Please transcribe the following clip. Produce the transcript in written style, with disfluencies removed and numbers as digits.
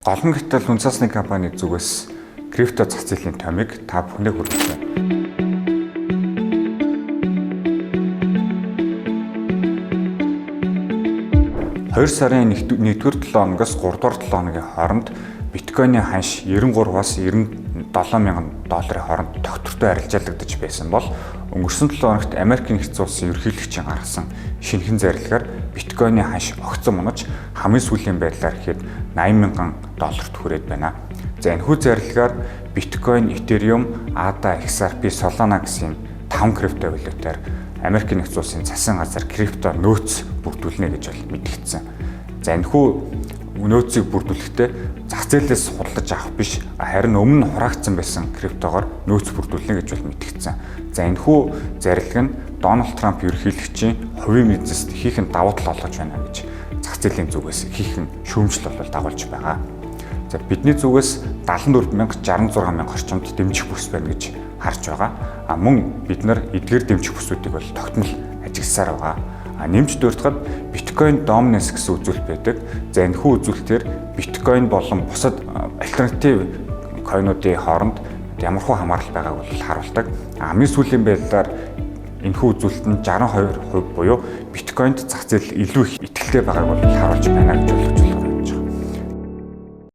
Голон гэтэл үнцасны компани зүгээс крипто зах зээлийн томыг та бүхэндээ хүргэж байна. Хоёр сарын 1-р 7 хоногоос 3-р 7 хоногийн хооронд биткойны ханш 93-аас 97 мянган долларын хооронд тогтвортой арилжаалагдаж байсан бол өнгөрсөн 7 хоногт Америкийн нэгдсэн улсын ерөнхийлөгчийн гаргасан шинэхэн зарлигаар биткойны ханш огцон унаж хамгийн сүүлийн байдлаар ихэд 80 мянган долларт хүрээд байна. За энэхүү зарлигаар биткойн, Ethereum, ADA, XRP, Solana гэсэн 5 крипто валютаар Америкийн нэгдсэн улсын засгийн газар крипто нөөц бүрдүүлнэ гэж бол мэдгдсэн. За энэхүү нөөцийг бүрдүүлэхдээ зах зээлээс худалдаж авах биш, харин өмнө нь хураагдсан байсан криптогоор нөөц бүрдүүлнэ гэж бол мэдгдсэн. За энэхүү зарлиг нь Дональд Трамп ерөнхийлөгчийн хувийн бизнест ихэнх давуу тал олгож байна гэж зах зээлийн зүгээс ихэнх шүүмжил бол дагуулж байгаа. За бидний зүгээс 74,066,000 орчимд дэмжих бүс байна гэж харж байгаа. Мөн бид нар эдгээр дэмжих бүсүүдийг бол тогтмол ажигласаар байгаа. Нэмж дурдахад биткойн доминанс гэсэн үзүүлэлт байдаг. За энэхүү үзүүлэлтээр биткойн болон бусад альтернатив койнуудын хооронд ямархуу хамаарал байгааг бол харуулдаг. Хамгийн сүүлийн байдлаар энэхүү үзүүлэлт нь 62% буюу биткойнд зах зээл илүү их итгэлтэй байгааг бол харуулж байна гэж ойлгож байна.